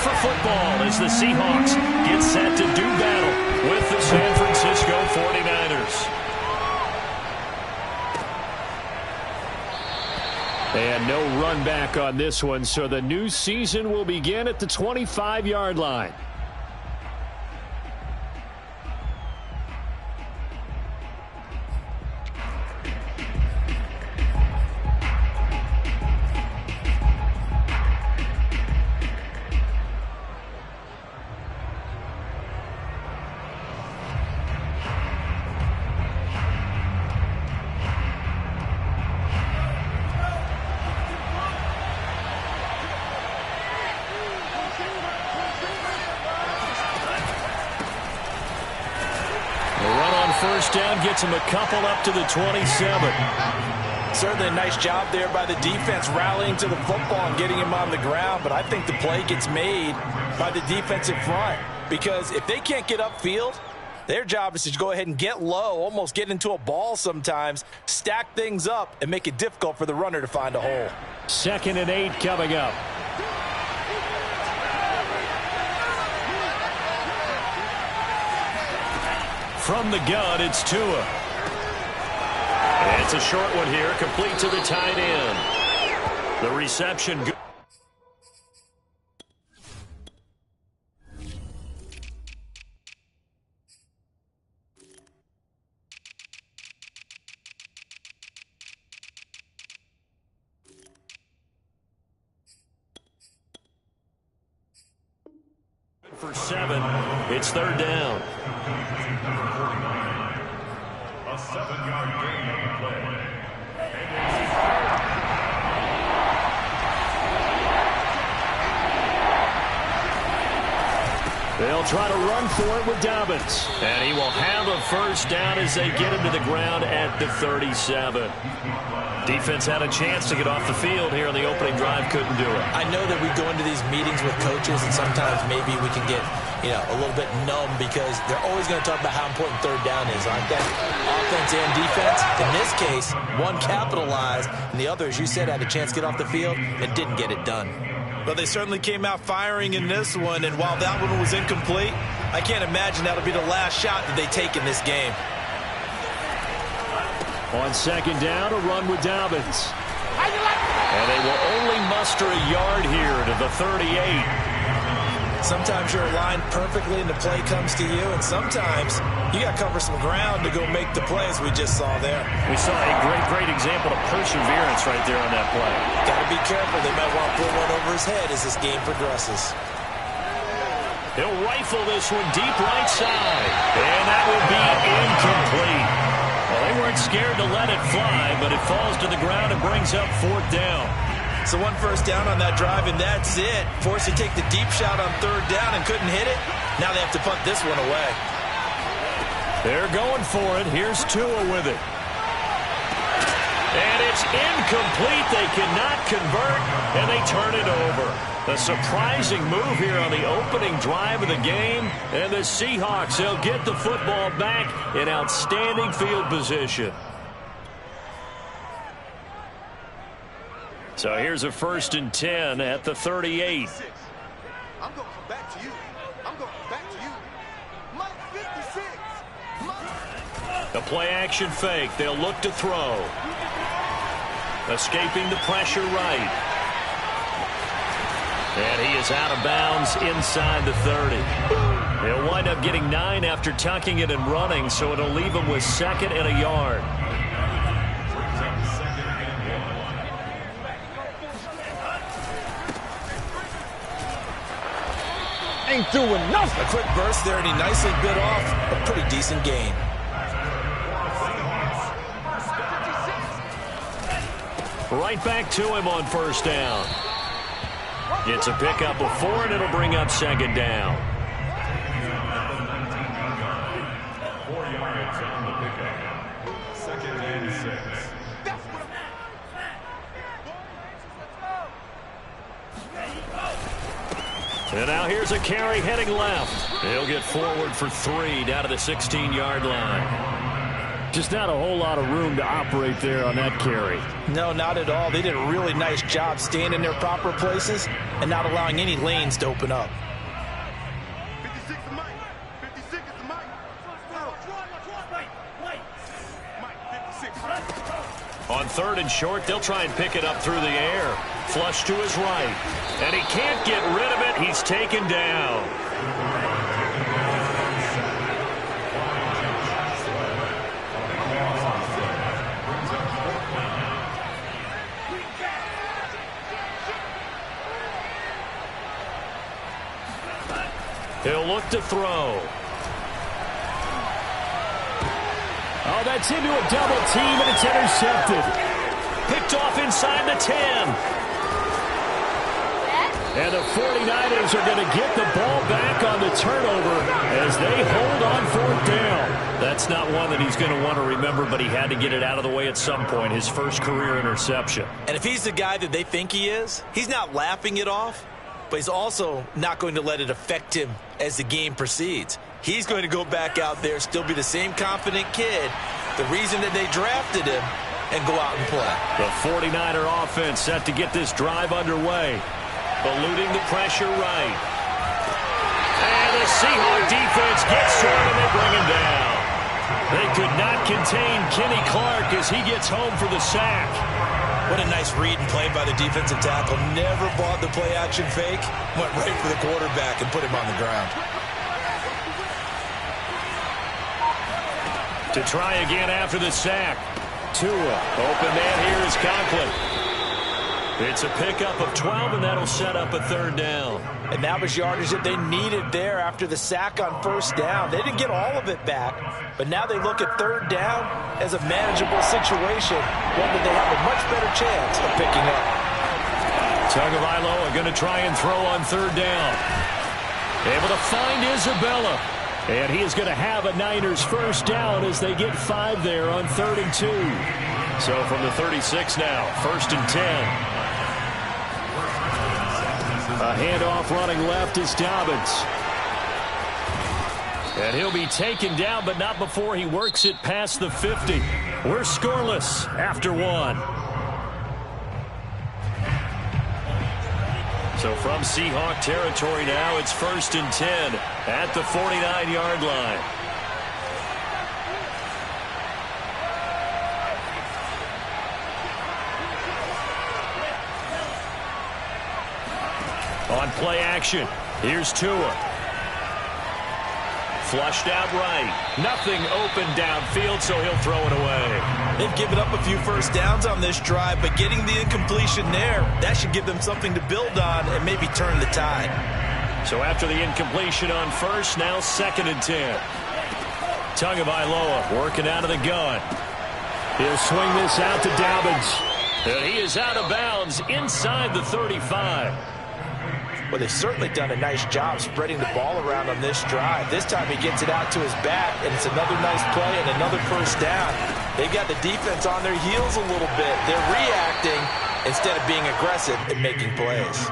for football as the Seahawks get set to do battle with the San Francisco 49ers. And no run back on this one, so the new season will begin at the 25-yard line. First down gets him a couple up to the 27. Certainly a nice job there by the defense rallying to the football and getting him on the ground, but I think the play gets made by the defensive front because if they can't get upfield, their job is to go ahead and get low, almost get into a ball sometimes, stack things up, and make it difficult for the runner to find a hole. 2nd and 8 coming up. From the gun, it's Tua. And it's a short one here, complete to the tight end. The reception good. For 7, it's 3rd down. A 7-yard gain on the play. They'll try to run for it with Dobbins. And he will have a first down as they get him to the ground at the 37. Defense had a chance to get off the field here on the opening drive, couldn't do it. I know that we go into these meetings with coaches, and sometimes maybe we can get, a little bit numb because they're always going to talk about how important 3rd down is, aren't they? Offense and defense. In this case, one capitalized, and the other, as you said, had a chance to get off the field and didn't get it done. Well, they certainly came out firing in this one, and while that one was incomplete, I can't imagine that'll be the last shot that they take in this game. On 2nd down, a run with Dobbins. And they will only muster a yard here to the 38. Sometimes you're aligned perfectly and the play comes to you, and sometimes you got to cover some ground to go make the plays we just saw there. We saw a great example of perseverance right there on that play. Got to be careful. They might want to pull one over his head as this game progresses. He'll rifle this one deep right side, and that will be incomplete. Well, they weren't scared to let it fly, but it falls to the ground and brings up 4th down. So 1 first down on that drive, and that's it. Forced to take the deep shot on 3rd down and couldn't hit it. Now they have to punt this one away. They're going for it. Here's Tua with it. And it's incomplete. They cannot convert, and they turn it over. A surprising move here on the opening drive of the game. And the Seahawks, they'll get the football back in outstanding field position. So here's a 1st and 10 at the 38. I'm going to come back to you. I'm going to come back to you. Mike 56. The play action fake. They'll look to throw. Escaping the pressure right. And he is out of bounds inside the 30. He'll wind up getting 9 after tucking it and running, so it'll leave him with 2nd and a yard. Ain't doing nothing. A quick burst there, and he nicely bit off a pretty decent gain. Right back to him on 1st down. It's a pickup of 4, and it'll bring up 2nd down. 4 yards on the pickup. 2nd and 6. And now here's a carry heading left. He'll get forward for 3 down to the 16-yard line. Just not a whole lot of room to operate there on that carry. No, not at all. They did a really nice job staying in their proper places and not allowing any lanes to open up. 56 is Mike. 56 is the Mike. Mike, 56. On 3rd and short, they'll try and pick it up through the air. Flush to his right. And he can't get rid of it. He's taken down. He'll look to throw. Oh, that's into a double team, and it's intercepted. Picked off inside the 10. And the 49ers are going to get the ball back on the turnover as they hold on 4th down. That's not one that he's going to want to remember, but he had to get it out of the way at some point, his first career interception. And if he's the guy that they think he is, he's not laughing it off, but he's also not going to let it affect him as the game proceeds. He's going to go back out there, still be the same confident kid, the reason that they drafted him, and go out and play. The 49er offense set to get this drive underway. Eluding the pressure right. And the Seahawks defense gets to him and they bring him down. They could not contain Kenny Clark as he gets home for the sack. What a nice read and play by the defensive tackle. Never bought the play-action fake. Went right for the quarterback and put him on the ground. To try again after the sack. Tua. Open man here is Conklin. It's a pickup of 12, and that'll set up a 3rd down. And that was yardage that they needed there after the sack on 1st down. They didn't get all of it back, but now they look at 3rd down as a manageable situation, one that they have a much better chance of picking up. Tagovailoa going to try and throw on 3rd down. Able to find Isabella. And he is going to have a Niners 1st down as they get 5 there on 3rd and 2. So from the 36 now, 1st and 10. A handoff running left is Dobbins. And he'll be taken down, but not before he works it past the 50. We're scoreless after 1. So from Seahawk territory now, it's 1st and 10 at the 49-yard line. On play action, here's Tua. Flushed out right. Nothing open downfield, so he'll throw it away. They've given up a few 1st downs on this drive, but getting the incompletion there, that should give them something to build on and maybe turn the tide. So after the incompletion on 1st, now 2nd and 10. Tagovailoa working out of the gun. He'll swing this out to Dobbins. And he is out of bounds inside the 35. Well, they've certainly done a nice job spreading the ball around on this drive. This time he gets it out to his back, and it's another nice play and another 1st down. They've got the defense on their heels a little bit. They're reacting instead of being aggressive and making plays.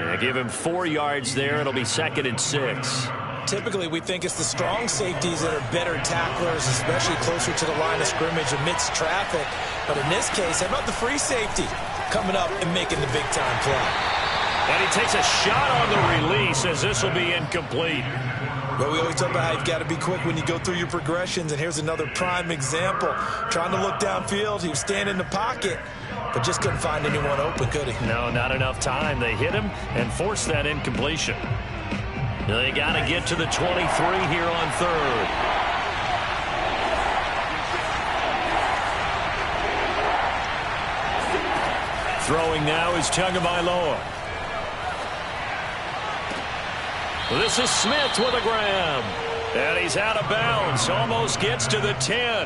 They give him 4 yards there. It'll be 2nd and 6. Typically, we think it's the strong safeties that are better tacklers, especially closer to the line of scrimmage amidst traffic. But in this case, how about the free safety coming up and making the big-time play? And he takes a shot on the release as this will be incomplete. Well, we always talk about how you've got to be quick when you go through your progressions, and here's another prime example. Trying to look downfield, he was standing in the pocket, but just couldn't find anyone open, could he? No, not enough time. They hit him and forced that incompletion. They got to get to the 23 here on 3rd. Throwing now is Tagovailoa. This is Smith with a grab. And he's out of bounds. Almost gets to the 10.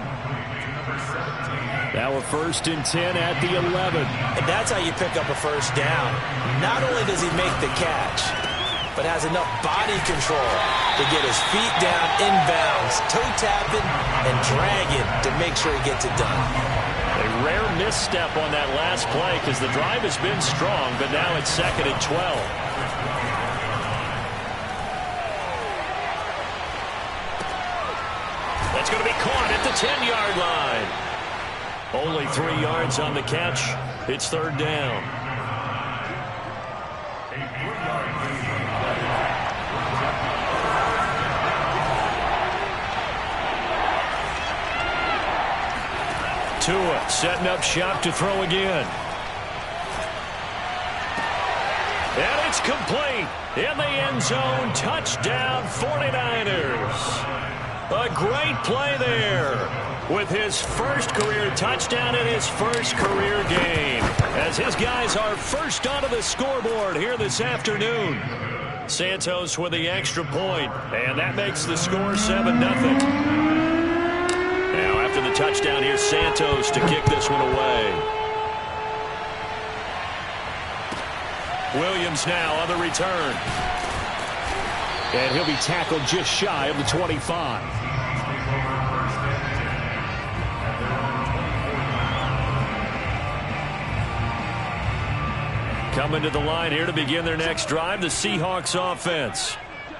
Now a 1st and 10 at the 11. And that's how you pick up a 1st down. Not only does he make the catch, but has enough body control to get his feet down inbounds, toe tapping and dragging to make sure he gets it done. A rare misstep on that last play because the drive has been strong, but now it's 2nd and 12. That's going to be caught at the 10-yard line. Only 3 yards on the catch. It's third down. Tua setting up shop to throw again. And it's complete. In the end zone, touchdown 49ers. A great play there with his first career touchdown in his first career game, as his guys are first onto the scoreboard here this afternoon. Santos with the extra point, and that makes the score 7-0. Now after the touchdown, here's Santos to kick this one away. Williams now on the return. And he'll be tackled just shy of the 25. Coming to the line here to begin their next drive, the Seahawks offense.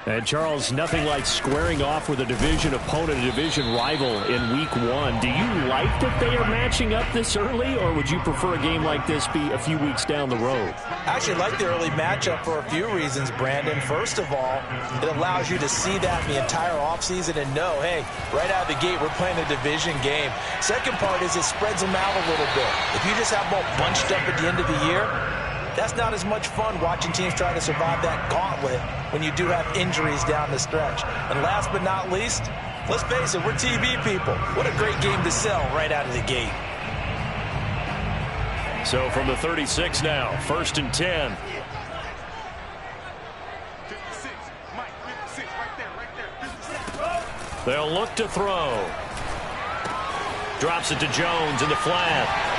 And, Charles, nothing like squaring off with a division opponent, a division rival in Week 1. Do you like that they are matching up this early, or would you prefer a game like this be a few weeks down the road? I actually like the early matchup for a few reasons, Brandon. First of all, it allows you to see that in the entire offseason and know, hey, right out of the gate, we're playing a division game. Second part is it spreads them out a little bit. If you just have them all bunched up at the end of the year, that's not as much fun watching teams try to survive that gauntlet when you do have injuries down the stretch. And last but not least, let's face it, we're TV people. What a great game to sell right out of the gate. So from the 36 now, 1st and 10. 56, Mike, 56, right there, 56. They'll look to throw. Drops it to Jones in the flat.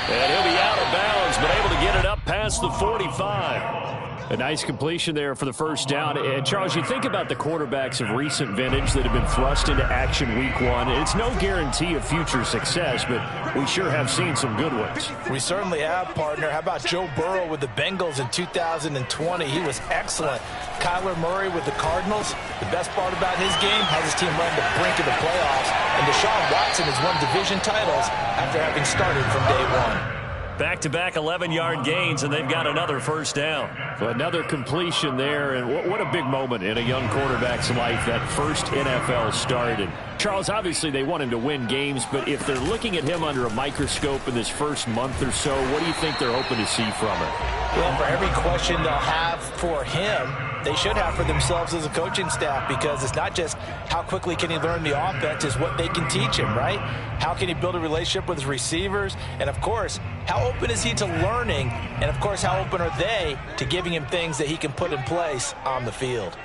And he'll be out of bounds, but able to get it up past the 45. A nice completion there for the first down. And, Charles, you think about the quarterbacks of recent vintage that have been thrust into action Week 1. It's no guarantee of future success, but we sure have seen some good ones. We certainly have, partner. How about Joe Burrow with the Bengals in 2020? He was excellent. Kyler Murray with the Cardinals. The best part about his game has his team run the brink of the playoffs. And Deshaun Watson has won division titles after having started from day one. Back-to-back 11-yard gains, and they've got another first down. So another completion there, and what a big moment in a young quarterback's life, that first NFL start. And Charles, obviously they want him to win games, but if they're looking at him under a microscope in this first month or so, what do you think they're hoping to see from him? Well, for every question they'll have for him, they should have for themselves as a coaching staff, because it's not just how quickly can he learn the offense, it's what they can teach him, right? How can he build a relationship with his receivers? And, of course, how open is he to learning? And, of course, how open are they to giving him things that he can put in place on the field?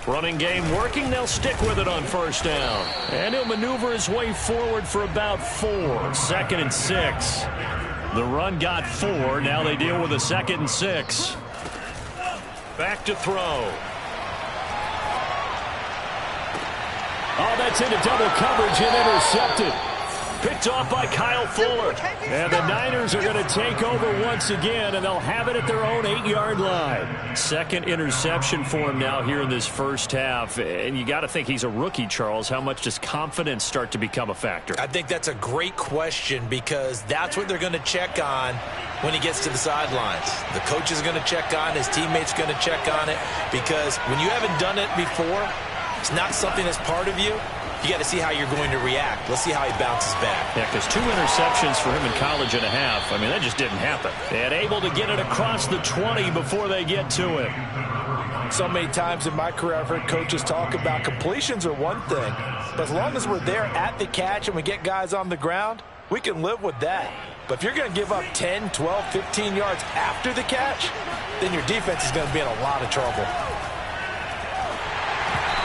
Running game working. They'll stick with it on first down. And he'll maneuver his way forward for about 4. 2nd and 6. The run got 4. Now they deal with a 2nd and 6. Back to throw. Oh, that's into double coverage and intercepted. Picked off by Kyle Fuller. And the Niners are going to take over once again, and they'll have it at their own 8-yard line. Second interception for him now here in this first half. And you got to think he's a rookie, Charles. How much does confidence start to become a factor? I think that's a great question, because that's what they're going to check on when he gets to the sidelines. The coach is going to check on, his teammates going to check on it, because when you haven't done it before, it's not something that's part of you. You got to see how you're going to react. Let's see how he bounces back. Yeah, because 2 interceptions for him in college and a half. I mean, that just didn't happen. And able to get it across the 20 before they get to it. So many times in my career, I've heard coaches talk about completions are one thing. But as long as we're there at the catch and we get guys on the ground, we can live with that. But if you're going to give up 10, 12, 15 yards after the catch, then your defense is going to be in a lot of trouble.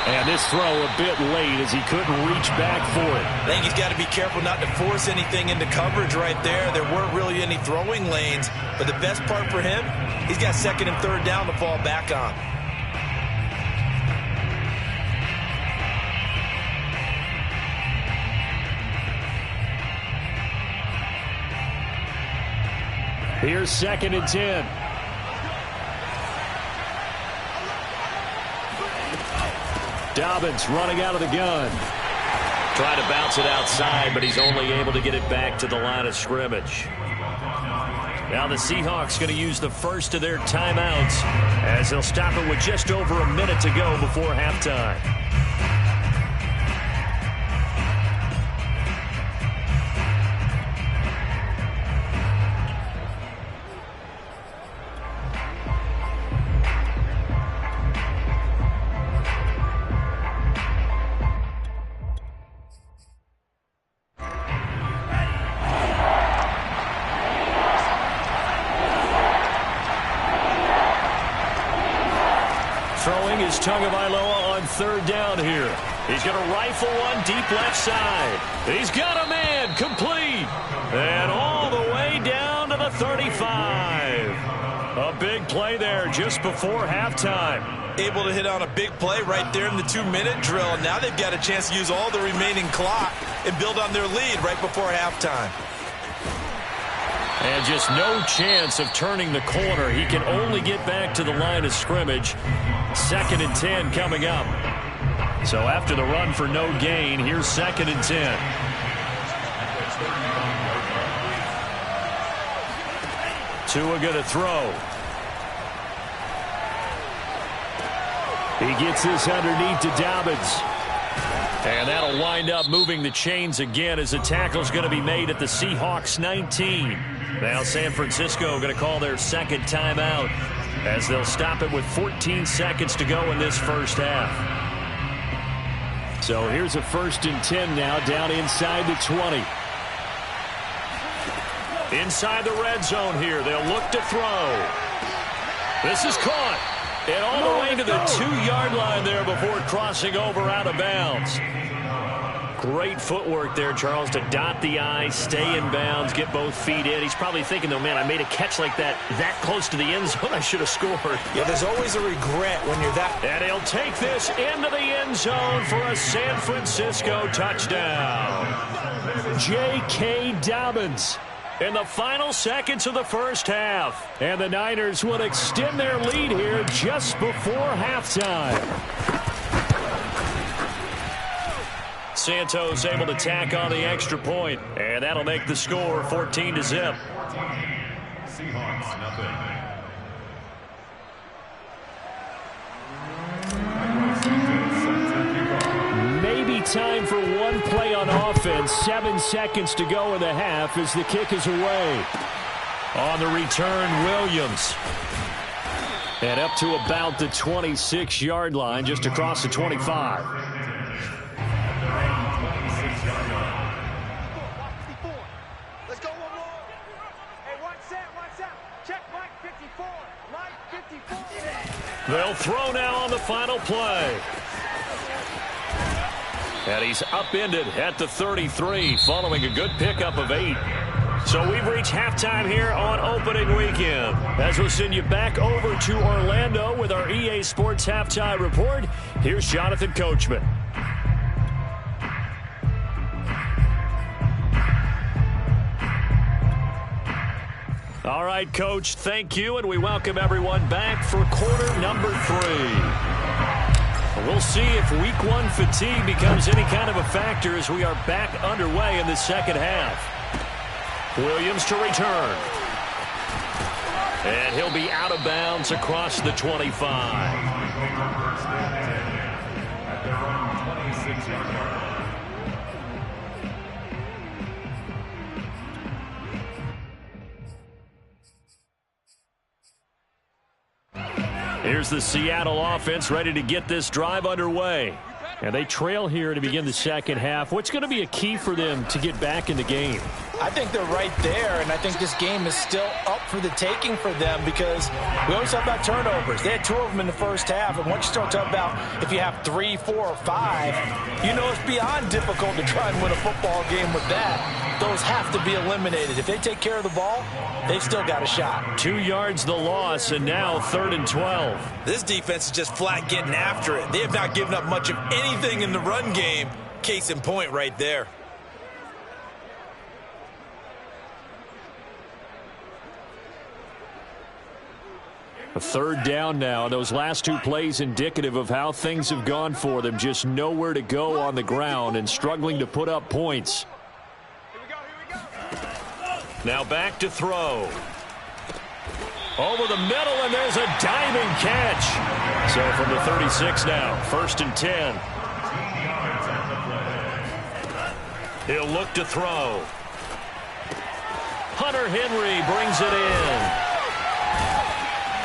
And this throw a bit late as he couldn't reach back for it. I think he's got to be careful not to force anything into coverage right there. There weren't really any throwing lanes. But the best part for him, he's got 2nd and 3rd down to fall back on. Here's 2nd and 10. Dobbins running out of the gun. Trying to bounce it outside, but he's only able to get it back to the line of scrimmage. Now the Seahawks going to use the first of their timeouts as they'll stop it with just over a minute to go before halftime. Throwing is Tagovailoa on third down here. He's going to rifle one deep left side. He's got a man complete. And all the way down to the 35. A big play there just before halftime. Able to hit on a big play right there in the 2-minute drill. And now they've got a chance to use all the remaining clock and build on their lead right before halftime. And just no chance of turning the corner. He can only get back to the line of scrimmage. 2nd and 10 coming up. So after the run for no gain, here's 2nd and 10. Tua going to throw. He gets this underneath to Dobbins. And that'll wind up moving the chains again as the tackle's going to be made at the Seahawks 19. Now San Francisco going to call their second timeout as they'll stop it with 14 seconds to go in this first half. So here's a 1st and 10 now down inside the 20. Inside the red zone here. They'll look to throw. This is caught. And all the way to the 2-yard line there before crossing over out of bounds. Great footwork there, Charles, to dot the I, stay in bounds, get both feet in. He's probably thinking, though, man, I made a catch like that close to the end zone. I should have scored. Yeah, there's always a regret when you're that. And he'll take this into the end zone for a San Francisco touchdown. J.K. Dobbins in the final seconds of the first half. And the Niners will extend their lead here just before halftime. Santos able to tack on the extra point, and that'll make the score 14-0. Seahawks, nothing. Maybe time for one play on offense. 7 seconds to go in the half as the kick is away. On the return, Williams. And up to about the 26-yard line, just across the 25. They'll throw now on the final play. And he's upended at the 33 following a good pickup of 8. So we've reached halftime here on opening weekend. As we'll send you back over to Orlando with our EA Sports Halftime Report, here's Jonathan Coachman. All right, Coach, thank you, and we welcome everyone back for quarter number 3. We'll see if week 1 fatigue becomes any kind of a factor as we are back underway in the second half. Williams to return. And he'll be out of bounds across the 25. Here's the Seattle offense ready to get this drive underway. And they trail here to begin the second half. What's going to be a key for them to get back in the game? I think they're right there, and I think this game is still up for the taking for them because we always talk about turnovers. They had 2 of them in the first half, and once you start talking about if you have 3, 4, or 5, you know it's beyond difficult to try and win a football game with that. Those have to be eliminated. If they take care of the ball, they've still got a shot. 2 yards the loss, and now 3rd and 12. This defense is just flat getting after it. They have not given up much of anything in the run game. Case in point right there. A third down now. Those last two plays indicative of how things have gone for them. Just nowhere to go on the ground and struggling to put up points. Now back to throw. Over the middle, and there's a diving catch. So from the 36 now, 1st and 10. He'll look to throw. Hunter Henry brings it in.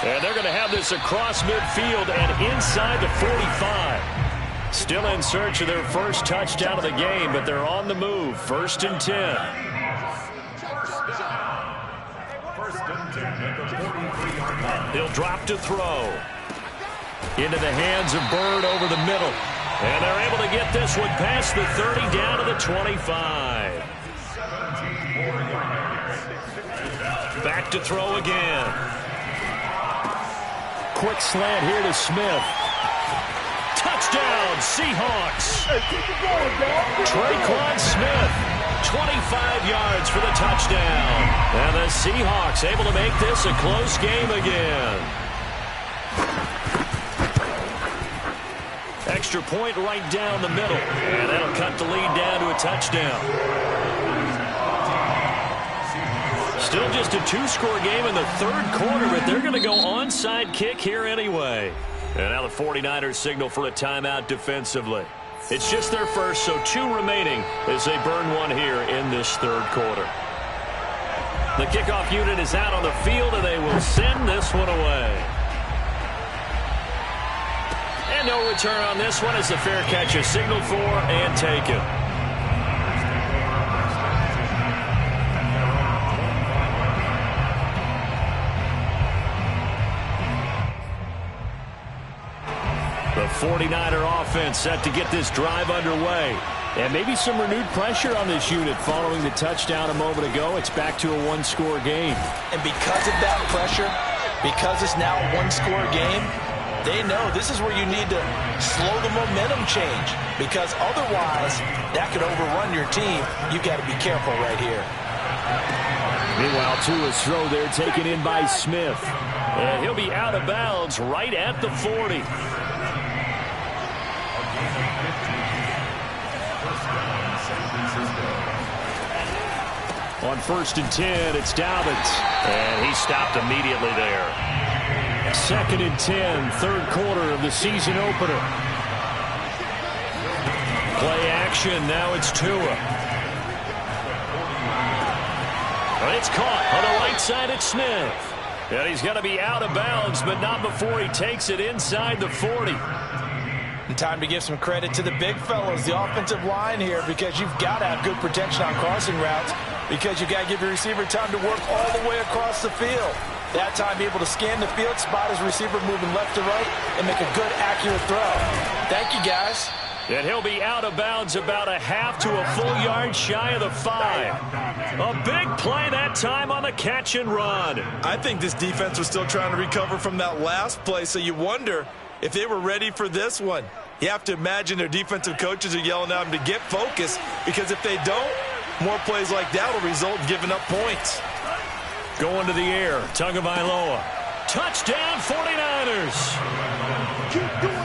And they're going to have this across midfield and inside the 45. Still in search of their first touchdown of the game, but they're on the move. 1st and 10. He'll drop to throw. Into the hands of Bird over the middle. And they're able to get this one past the 30 down to the 25. Back to throw again. Quick slant here to Smith. Touchdown, Seahawks. Traquan Smith, 25 yards for the touchdown. And the Seahawks able to make this a close game again. Extra point right down the middle. And that'll cut the lead down to a touchdown. Still just a two-score game in the third quarter, but they're going to go onside kick here anyway. And now the 49ers signal for a timeout defensively. It's just their first, so 2 remaining as they burn one here in this third quarter. The kickoff unit is out on the field, and they will send this one away. And no return on this one as the fair catch is signaled for and taken. The 49er offense set to get this drive underway. And maybe some renewed pressure on this unit following the touchdown a moment ago. It's back to a one-score game. And because of that pressure, because it's now a one-score game, they know this is where you need to slow the momentum change. Because otherwise, that could overrun your team. You've got to be careful right here. Meanwhile, Tua's throw there taken in by Smith. And he'll be out of bounds right at the 40. On 1st and 10, it's Dobbins. And he stopped immediately there. 2nd and 10, third quarter of the season opener. Play action, now it's Tua. And it's caught on the right side at Smith. And he's going to be out of bounds, but not before he takes it inside the 40. And time to give some credit to the big fellows, the offensive line here, because you've got to have good protection on crossing routes, because you've got to give your receiver time to work all the way across the field. That time, be able to scan the field, spot his receiver moving left to right, and make a good, accurate throw. Thank you, guys. And he'll be out of bounds about a half to a full yard shy of the 5. A big play that time on the catch and run. I think this defense was still trying to recover from that last play, so you wonder if they were ready for this one. You have to imagine their defensive coaches are yelling at them to get focused, because if they don't, more plays like that will result in giving up points. Going to the air, Tagovailoa. Touchdown 49ers.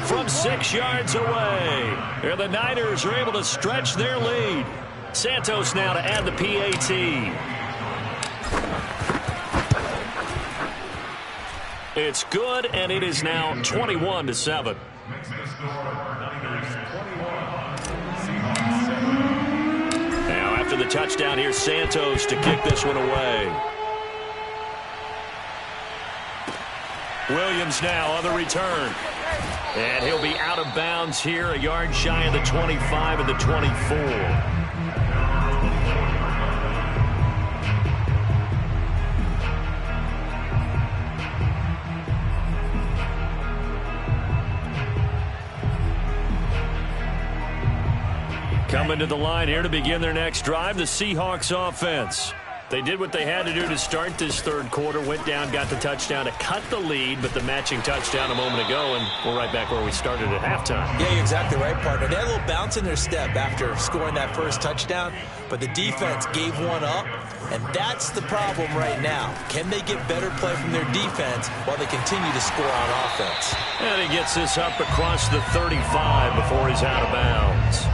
From 6 yards away. And the Niners are able to stretch their lead. Santos now to add the PAT. It's good, and it is now 21-7. Now after the touchdown, here's Santos to kick this one away. Williams now on the return. And he'll be out of bounds here, a yard shy of the 25 and the 24. Coming to the line here to begin their next drive, the Seahawks offense. They did what they had to do to start this third quarter, went down, got the touchdown to cut the lead, but the matching touchdown a moment ago, and we're right back where we started at halftime. Yeah, you're exactly right, partner. They had a little bounce in their step after scoring that first touchdown, but the defense gave one up, and that's the problem right now. Can they get better play from their defense while they continue to score on offense? And he gets this up across the 35 before he's out of bounds.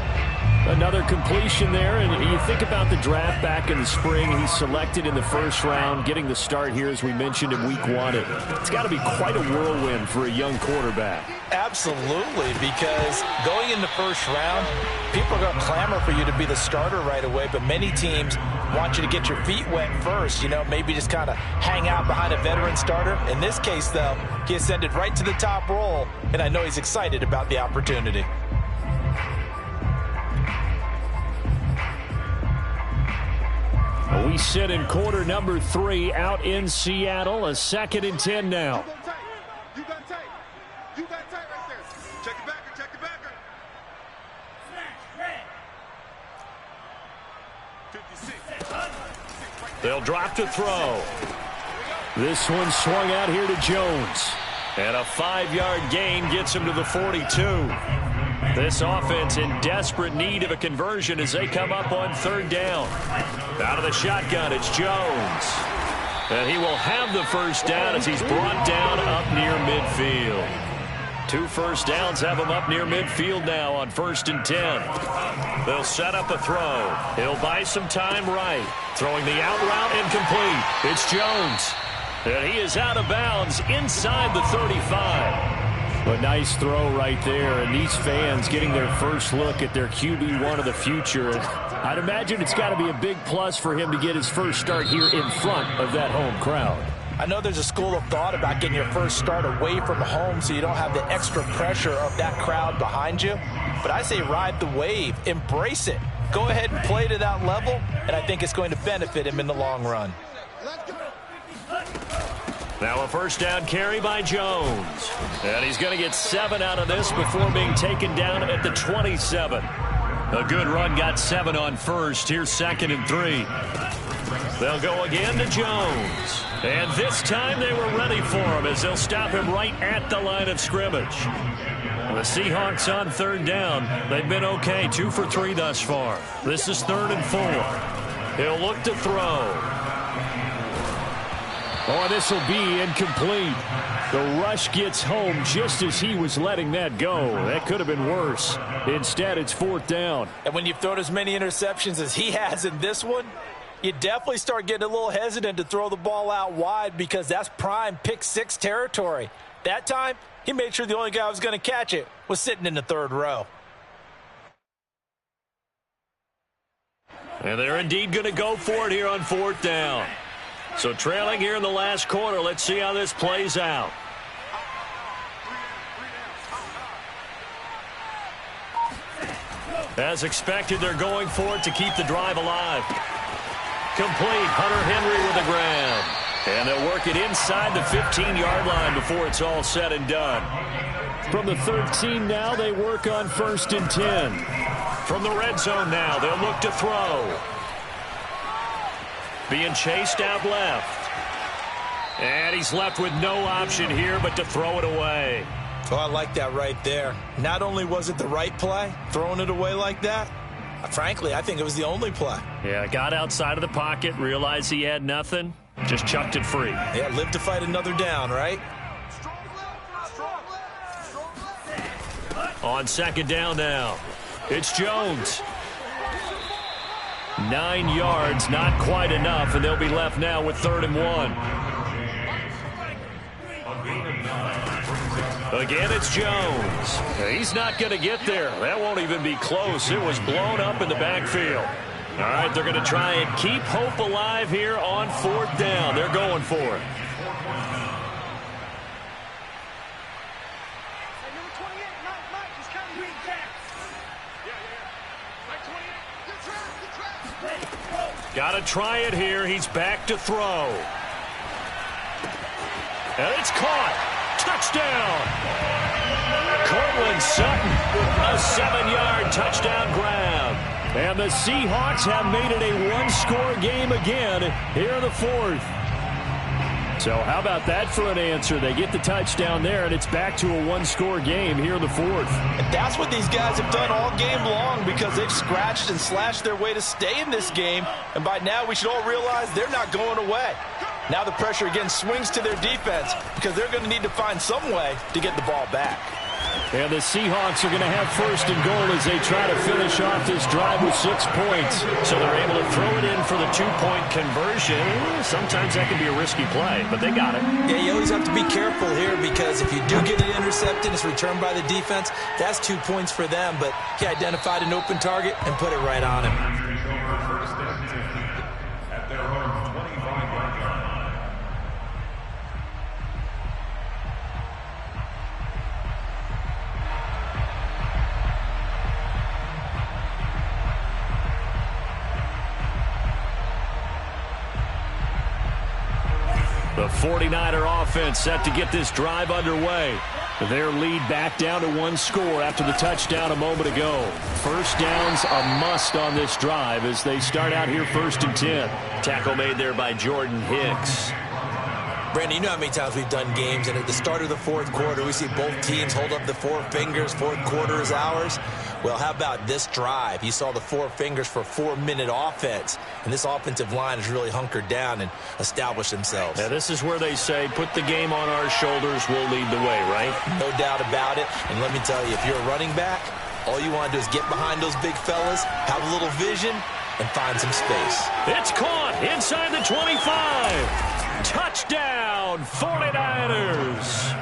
Another completion there, and you think about the draft back in the spring. He's selected in the first round, getting the start here, as we mentioned, in week 1. It's got to be quite a whirlwind for a young quarterback. Absolutely, because going in the first round, people are going to clamor for you to be the starter right away, but many teams want you to get your feet wet first, maybe just kind of hang out behind a veteran starter. In this case, though, he ascended right to the top role, and I know he's excited about the opportunity. We sit in quarter number 3 out in Seattle. A 2nd and 10 now. You got tape. You got tape right there. Check it backer. Check it backer. 56. They'll drop to throw. This one swung out here to Jones. And a 5-yard gain gets him to the 42. This offense in desperate need of a conversion as they come up on 3rd down. Out of the shotgun, it's Jones. And he will have the first down as he's brought down up near midfield. 2 first downs have him up near midfield now on 1st and 10. They'll set up a throw. He'll buy some time right. Throwing the out route incomplete. It's Jones. And he is out of bounds inside the 35. A nice throw right there, and these fans getting their first look at their QB1 of the future. I'd imagine it's got to be a big plus for him to get his first start here in front of that home crowd. I know there's a school of thought about getting your first start away from home so you don't have the extra pressure of that crowd behind you. But I say ride the wave. Embrace it. Go ahead and play to that level, and I think it's going to benefit him in the long run. Now a first down carry by Jones. And he's going to get 7 out of this before being taken down at the 27. A good run got 7 on first. Here's 2nd and 3. They'll go again to Jones. And this time they were ready for him as they'll stop him right at the line of scrimmage. The Seahawks on 3rd down. They've been okay. 2 for 3 thus far. This is 3rd and 4. He'll look to throw. Oh, this will be incomplete. The rush gets home just as he was letting that go. That could have been worse. Instead, it's 4th down. And when you've thrown as many interceptions as he has in this one, you definitely start getting a little hesitant to throw the ball out wide because that's prime pick-6 territory. That time, he made sure the only guy who was going to catch it was sitting in the 3rd row. And they're indeed going to go for it here on 4th down. So trailing here in the last quarter, let's see how this plays out. As expected, they're going for it to keep the drive alive. Complete. Hunter Henry with the grab. And they'll work it inside the 15-yard line before it's all said and done. From the 13 now, they work on 1st and 10. From the red zone now, they'll look to throw. Being chased out left. And he's left with no option here but to throw it away. Oh, I like that right there. Not only was it the right play, throwing it away like that, frankly, I think it was the only play. Yeah, got outside of the pocket, realized he had nothing, just chucked it free. Yeah, live to fight another down, right? On 2nd down now, it's Jones. 9 yards, not quite enough, and they'll be left now with 3rd and 1. Again, it's Jones. He's not going to get there. That won't even be close. It was blown up in the backfield. All right, they're going to try and keep hope alive here on 4th down. They're going for it. Got to try it here. He's back to throw. And it's caught. Touchdown. Cortland Sutton, a 7-yard touchdown grab. And the Seahawks have made it a one-score game again here in the fourth. So how about that for an answer? They get the touchdown there, and it's back to a one-score game here in the fourth. And that's what these guys have done all game long, because they've scratched and slashed their way to stay in this game. And by now, we should all realize they're not going away. Now the pressure again swings to their defense, because they're going to need to find some way to get the ball back. And the Seahawks are going to have first and goal as they try to finish off this drive with 6 points. So they're able to throw it in for the two-point conversion. Sometimes that can be a risky play, but they got it. Yeah, you always have to be careful here, because if you do get it intercepted, it's returned by the defense. That's 2 points for them, but he identified an open target and put it right on him. At their own 25-yard line. The 49er offense set to get this drive underway. Their lead back down to one score after the touchdown a moment ago. First down's a must on this drive as they start out here 1st and 10. Tackle made there by Jordan Hicks. Brandon, you know how many times we've done games, and at the start of the fourth quarter, we see both teams hold up the 4 fingers, fourth quarter is ours. Well, how about this drive? You saw the 4 fingers for 4-minute offense, and this offensive line has really hunkered down and established themselves. Now, this is where they say, put the game on our shoulders, we'll lead the way, right? No doubt about it, and let me tell you, if you're a running back, all you want to do is get behind those big fellas, have a little vision, and find some space. It's caught inside the 25. Touchdown, 49ers.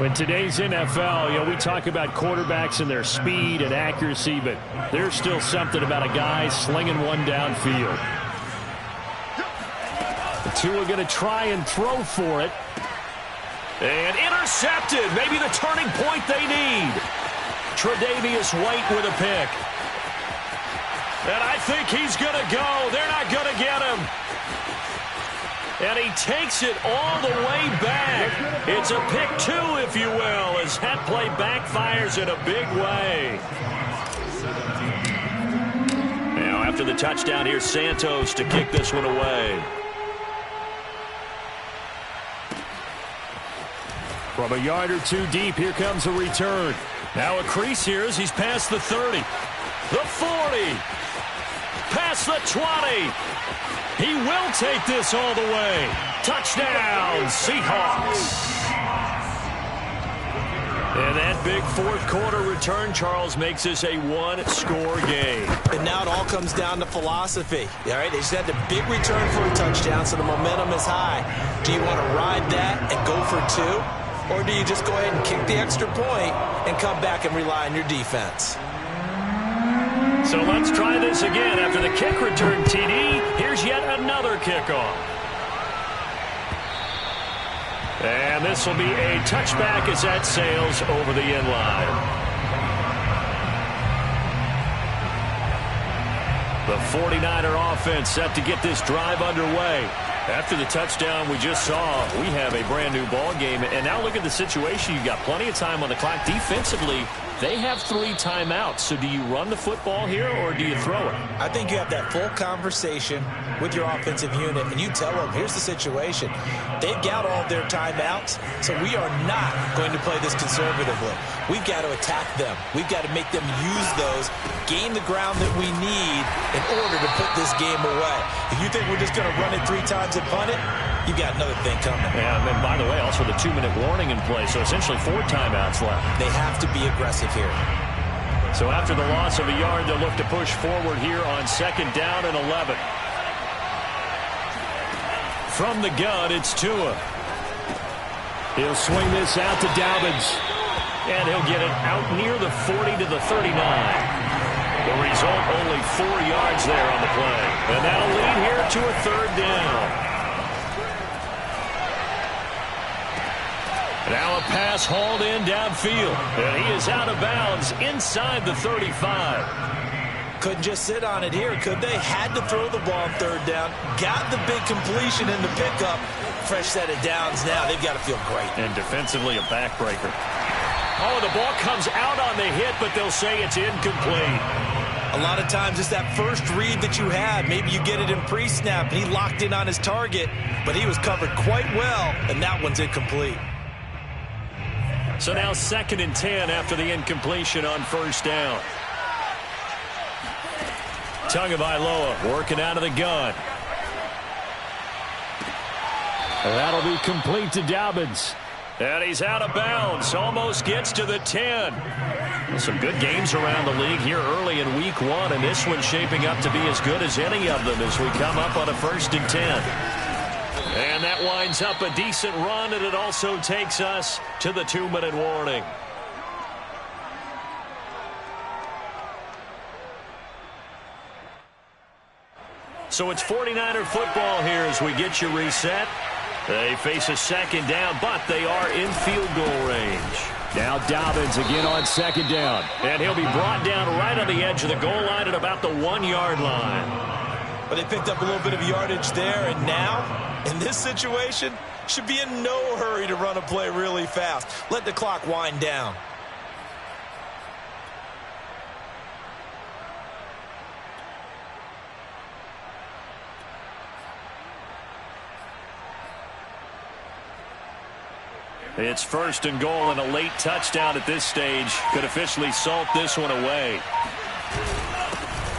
In today's NFL, we talk about quarterbacks and their speed and accuracy, but there's still something about a guy slinging one downfield. The two are going to try and throw for it. And intercepted. Maybe the turning point they need. Tre'Davious White with a pick. And I think he's going to go. They're not going to get him. And he takes it all the way back. It's a pick 2, if you will, as that play backfires in a big way. Now, after the touchdown, here's Santos to kick this one away. From a yard or 2 deep, here comes a return. Now a crease here as he's past the 30. The 40. Past the 20. He will take this all the way. Touchdown, Seahawks. And that big fourth quarter return, Charles, makes this a one-score game. And now it all comes down to philosophy. All right, they just had the big return for a touchdown, so the momentum is high. Do you want to ride that and go for 2? Or do you just go ahead and kick the extra point and come back and rely on your defense? So let's try this again. After the kick return TD, here's yet another kickoff. And this will be a touchback as that sails over the end line. The 49er offense set to get this drive underway. After the touchdown we just saw, we have a brand new ball game. And now look at the situation. You've got plenty of time on the clock. Defensively, they have 3 timeouts. So do you run the football here or do you throw it? I think you have that full conversation with your offensive unit, and you tell them, here's the situation. They've got all of their timeouts, so we are not going to play this conservatively. We've got to attack them. We've got to make them use those, gain the ground that we need in order to put this game away. If you think we're just going to run it 3 times and punt it, you've got another thing coming. Yeah, and then, by the way, also the 2-minute warning in play, so essentially 4 timeouts left. They have to be aggressive here. So after the loss of a yard, they'll look to push forward here on 2nd down and 11. From the gun, it's Tua. He'll swing this out to Dobbins. And he'll get it out near the 40 to the 39. The result, only 4 yards there on the play. And that'll lead here to a 3rd down. Now a pass hauled in downfield. And he is out of bounds inside the 35. Couldn't just sit on it here, could they? Had to throw the ball on 3rd down. Got the big completion in the pickup. Fresh set of downs now. They've got to feel great. And defensively, a backbreaker. Oh, the ball comes out on the hit, but they'll say it's incomplete. A lot of times it's that first read that you had. Maybe you get it in pre-snap, and he locked in on his target, but he was covered quite well, and that one's incomplete. So now 2nd and 10 after the incompletion on first down. Tagovailoa working out of the gun. That'll be complete to Dobbins. And he's out of bounds. Almost gets to the 10. Some good games around the league here early in week 1, and this one's shaping up to be as good as any of them as we come up on a 1st and 10. And that winds up a decent run, and it also takes us to the 2-minute warning. So it's 49er football here as we get you reset. They face a 2nd down, but they are in field goal range. Now Dobbins again on 2nd down. And he'll be brought down right on the edge of the goal line at about the 1-yard line. But they picked up a little bit of yardage there, and now, in this situation, should be in no hurry to run a play really fast. Let the clock wind down. It's 1st and goal, and a late touchdown at this stage could officially salt this one away.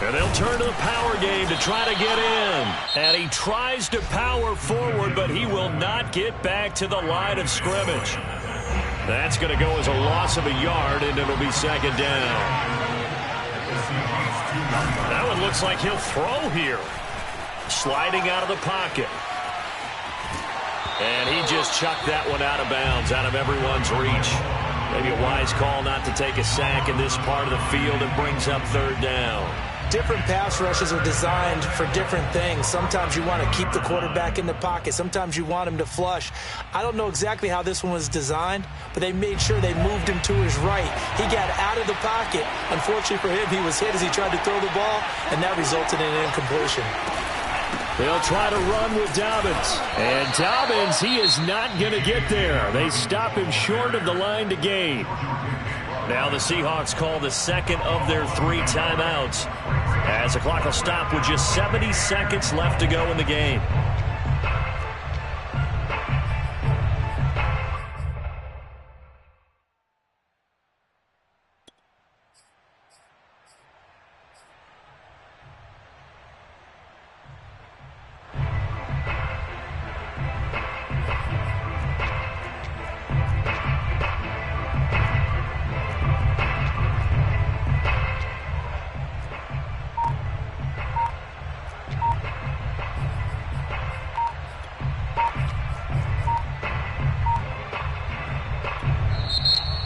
And they'll turn to the power game to try to get in. And he tries to power forward, but he will not get back to the line of scrimmage. That's going to go as a loss of a yard, and it'll be 2nd down. That one looks like he'll throw here. Sliding out of the pocket. And he just chucked that one out of bounds, out of everyone's reach. Maybe a wise call not to take a sack in this part of the field. It brings up 3rd down. Different pass rushes are designed for different things. Sometimes you want to keep the quarterback in the pocket. Sometimes you want him to flush. I don't know exactly how this one was designed, but they made sure they moved him to his right. He got out of the pocket. Unfortunately for him, he was hit as he tried to throw the ball, and that resulted in an incompletion. They'll try to run with Dobbins. And Dobbins, he is not going to get there. They stop him short of the line to gain. Now the Seahawks call the 2nd of their 3 timeouts, as the clock will stop with just 70 seconds left to go in the game.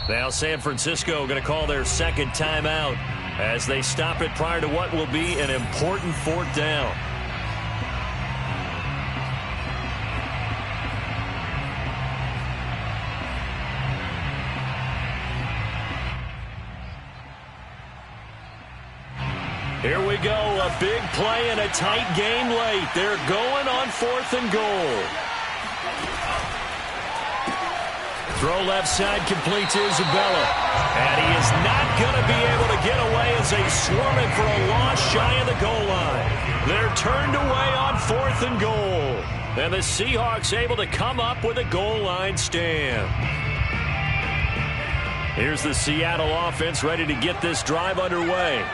Now San Francisco going to call their 2nd timeout as they stop it prior to what will be an important 4th down. Here we go, a big play and a tight game late. They're going on 4th and goal. Throw left side, complete to Isabella. And he is not going to be able to get away as they swarm it for a loss shy of the goal line. They're turned away on 4th and goal. And the Seahawks able to come up with a goal line stand. Here's the Seattle offense ready to get this drive underway.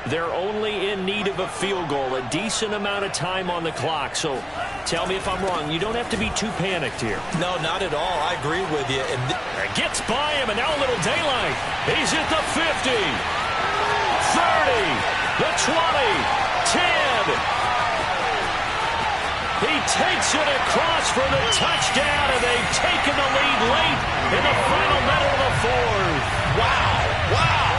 They're only in need of a field goal, a decent amount of time on the clock. So tell me if I'm wrong. You don't have to be too panicked here. No, not at all. I agree with you. And gets by him, and now a little daylight. He's at the 50, 30, the 20, 10. He takes it across for the touchdown, and they've taken the lead late in the final minute of the 4th. Wow, wow,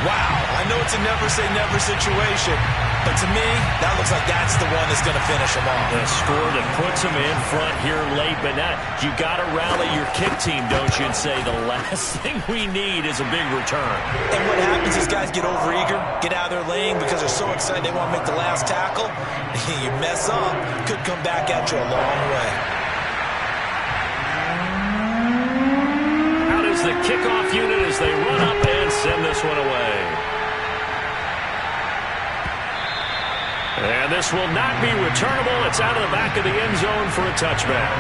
wow. I know it's a never-say-never situation, but to me, that looks like that's the one that's going to finish them off. The score that puts them in front here late, but now you got to rally your kick team, don't you, and say the last thing we need is a big return. And what happens is guys get overeager, get out of their lane because they're so excited they want to make the last tackle. You mess up, could come back at you a long way. Out is the kickoff unit as they run up and send this one away. And this will not be returnable. It's out of the back of the end zone for a touchback.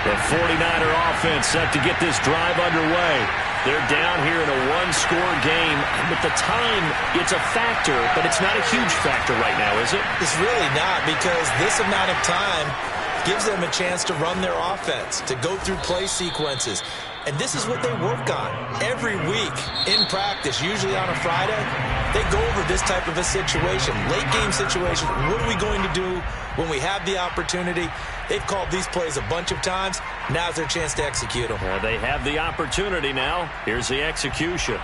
The 49er offense set to get this drive underway. They're down here in a one-score game. But the time, it's a factor, but it's not a huge factor right now, is it? It's really not, because this amount of time gives them a chance to run their offense, to go through play sequences. And this is what they work on every week in practice, usually on a Friday. They go over this type of a situation, late game situation. What are we going to do when we have the opportunity? They've called these plays a bunch of times. Now's their chance to execute them. They have the opportunity now. Here's the execution.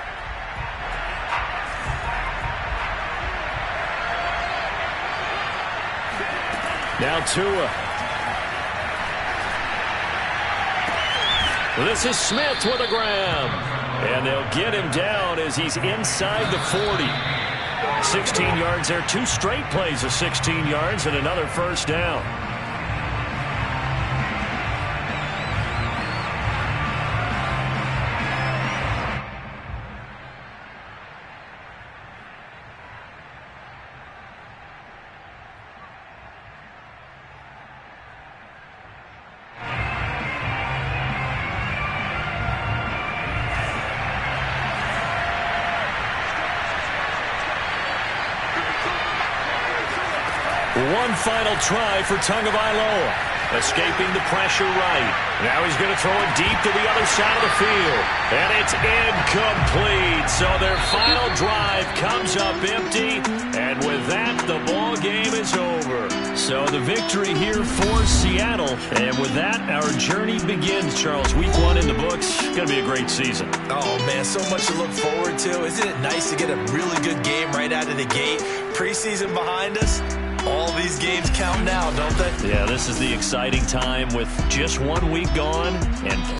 Now Tua. This is Smith with a grab. And they'll get him down as he's inside the 40. 16 yards there. 2 straight plays of 16 yards and another first down. One final try for Tagovailoa. Escaping the pressure right. Now he's going to throw it deep to the other side of the field. And it's incomplete. So their final drive comes up empty. And with that, the ball game is over. So the victory here for Seattle. And with that, our journey begins, Charles. Week 1 in the books. Going to be a great season. Oh, man, so much to look forward to. Isn't it nice to get a really good game right out of the gate? Preseason behind us. All these games count now, don't they? Yeah, this is the exciting time with just 1 week gone and